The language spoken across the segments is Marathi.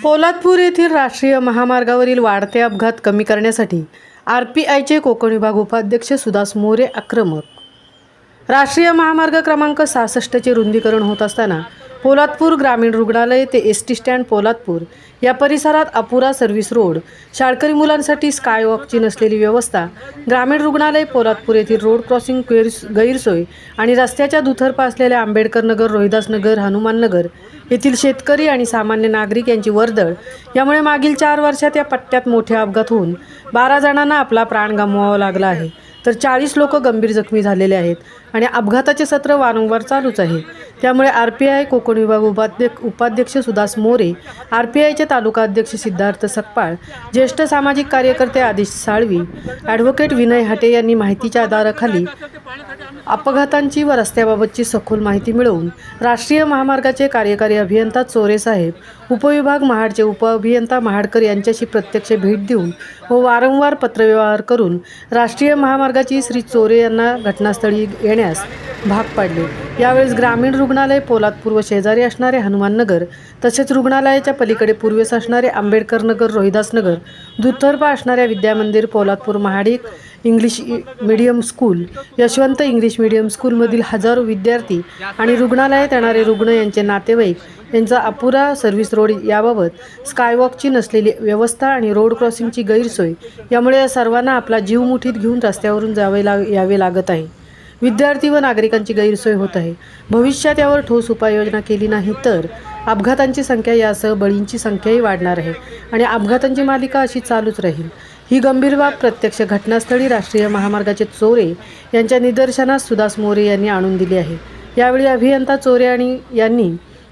पोलादपूर येथील राष्ट्रीय महामार्गावरील वाढते अपघात कमी करण्यासाठी RPIचे कोकण विभाग उपाध्यक्ष सुदास मोरे आक्रमक। राष्ट्रीय महामार्ग क्रमांक 66चे रुंदीकरण होत असताना पोलादपूर ग्रामीण रुग्णालय ते एसटी स्टँड पोलादपूर या परिसरात अपुरा सर्व्हिस रोड, शाळकरी मुलांसाठी स्कायवॉकची नसलेली व्यवस्था, ग्रामीण रुग्णालय पोलादपूर येथील रोड क्रॉसिंग गैरसोय आणि रस्त्याच्या दुतर्फा असलेल्या आंबेडकर नगर, रोहिदास नगर, हनुमान नगर येथील शेतकरी आणि सामान्य नागरिक यांची वर्दळ यामुळे मागील 4 वर्षात या पट्ट्यात मोठे अपघात होऊन 12 जणांना आपला प्राण गमवावा लागला आहे, तर 40 लोक गंभीर जखमी झालेले आहेत आणि अपघाताचे सत्र वारंवार चालूच आहे। त्यामुळे RPI कोकण विभाग उपाध्यक्ष सुदास मोरे, RPIचे तालुका अध्यक्ष सिद्धार्थ सकपाळ, ज्येष्ठ सामाजिक कार्यकर्ते आदिश साळवी, ॲडव्होकेट विनय हाटे यांनी माहितीच्या आधाराखाली अपघातांची व रस्त्याबाबतची सखोल माहिती मिळवून राष्ट्रीय महामार्गाचे कार्यकारी अभियंता चोरे साहेब, उपविभाग महाडचे उपअभियंता महाडकर यांच्याशी प्रत्यक्ष भेट देऊन व वारंवार पत्रव्यवहार करून राष्ट्रीय महामार्गाची श्री चोरे यांना घटनास्थळी येण्यास भाग पाडले। यावेळेस ग्रामीण रुग्णालय पोलादपूर व शेजारी असणारे हनुमान नगर, तसेच रुग्णालयाच्या पलीकडे पूर्वेस असणारे आंबेडकर नगर, रोहिदास नगर, दुतर्फा असणाऱ्या Vidyamandir Poladpur, Mahadik English medium school, Yashwant English medium स्कूलमधील हजारो विद्यार्थी आणि रुग्णालयात येणारे रुग्ण यांचे नातेवाईक यांचा अपुरा सर्व्हिस रोड याबाबत स्कायवॉकची नसलेली व्यवस्था आणि रोड क्रॉसिंगची गैरसोय यामुळे या सर्वांना आपला जीव मुठीत घेऊन रस्त्यावरून यावे लागत आहे। विद्यार्थी व नागरिकांची गैरसोय होत आहे। भविष्यात यावर ठोस उपाययोजना केली नाही तर अपघातांची संख्या यासह बळींची संख्याही वाढणार आहे आणि अपघातांची मालिका अशी चालूच राहील। ही गंभीर बाब प्रत्यक्ष घटनास्थळी राष्ट्रीय महामार्गाचे चोरे यांच्या निदर्शनास सुदास मोरे यांनी आणून दिली आहे। यावेळी अभियंता चोरे यांनी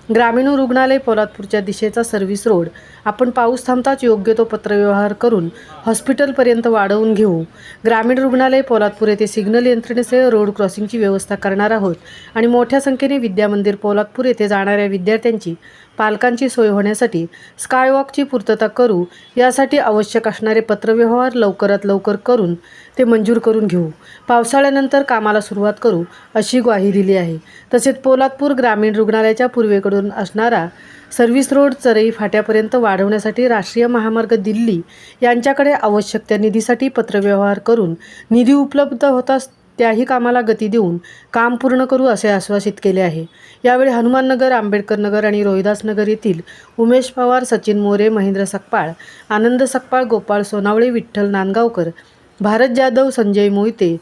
ग्रामीण रुग्णालय पोलादपूरच्या दिशेचा सर्व्हिस रोड आपण पाऊस थांबताच योग्य तो पत्रव्यवहार करून हॉस्पिटलपर्यंत वाढवून घेऊ। ग्रामीण रुग्णालय पोलादपूर येथे सिग्नल यंत्रणेसह रोड क्रॉसिंगची व्यवस्था करणार आहोत आणि मोठ्या संख्येने विद्यामंदिर पोलादपूर येथे जाणाऱ्या विद्यार्थ्यांची पालकांची सोय होण्यासाठी स्कायवॉकची पूर्तता करू। यासाठी आवश्यक असणारे पत्रव्यवहार लवकरात लवकर करून ते मंजूर करून घेऊ। पावसाळ्यानंतर कामाला सुरुवात करू अशी ग्वाही दिली आहे। तसेच पोलादपूर ग्रामीण रुग्णालयाच्या पूर्वेकडून असणारा सर्व्हिस रोड चरई फाट्यापर्यंत वाढवण्यासाठी राष्ट्रीय महामार्ग दिल्ली यांच्याकडे आवश्यक त्या निधीसाठी पत्रव्यवहार करून निधी उपलब्ध होताच त्याही कामाला गती देऊन काम पूर्ण करू असे आश्वासित केले आहे। यावेळी हनुमान नगर, आंबेडकर नगर आणि रोहिदास नगर येथील उमेश पवार, सचिन मोरे, महेंद्र सकपाळ, आनंद सकपाळ, गोपाळ सोनावळे, विठ्ठल नांदगावकर, भारत जाधव, संजय मोहिते,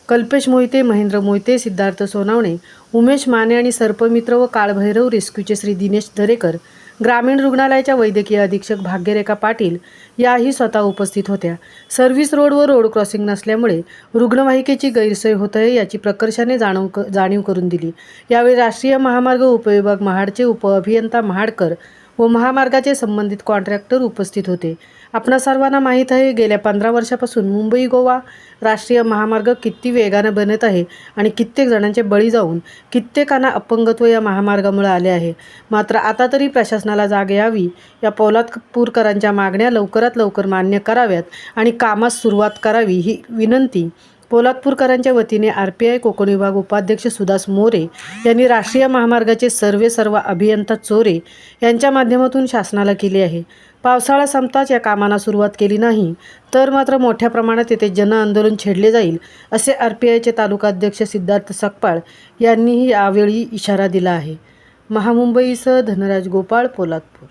कल्पेश मोहिते, महेंद्र मोहिते, सिद्धार्थ सोनावणे, उमेश माने आणि सर्पमित्र व काळभैरव रेस्क्यूचे श्री दिनेश दरेकर, ग्रामीण रुग्णालयाच्या वैद्यकीय अधीक्षक भाग्यरेखा पाटील याही स्वतः उपस्थित होत्या। सर्व्हिस रोड व रोड क्रॉसिंग नसल्यामुळे रुग्णवाहिकेची गैरसोय होत आहे याची प्रकर्षाने जाणीव करून दिली। यावेळी राष्ट्रीय महामार्ग उपविभाग महाडचे उपअभियंता महाडकर व महामार्गाचे संबंधित कॉन्ट्रॅक्टर उपस्थित होते। आपणा सर्वांना माहीत आहे, गेल्या 15 वर्षापासून मुंबई गोवा राष्ट्रीय महामार्ग किती वेगाने बनत आहे आणि कित्येक जणांचे बळी जाऊन कित्येकांना अपंगत्व या महामार्गामुळे आले आहे। मात्र आता तरी प्रशासनाला जाग यावी, या पोलादपूरकरांच्या मागण्या लवकरात लवकर मान्य कराव्यात आणि कामास सुरुवात करावी ही विनंती पोलादपूरकरांच्या वतीने RPI कोकण विभाग उपाध्यक्ष सुदास मोरे यांनी राष्ट्रीय महामार्गाचे सर्व अभियंता चोरे यांच्या माध्यमातून शासनाला केली आहे। पावसाळा संपताच या कामांना सुरुवात केली नाही तर मात्र मोठ्या प्रमाणात येथे जनआंदोलन छेडले जाईल असे RPIचे तालुका अध्यक्ष सिद्धार्थ सकपाळ यांनीही यावेळी इशारा दिला आहे। महामुंबईसह धनराज गोपाळ, पोलादपूर।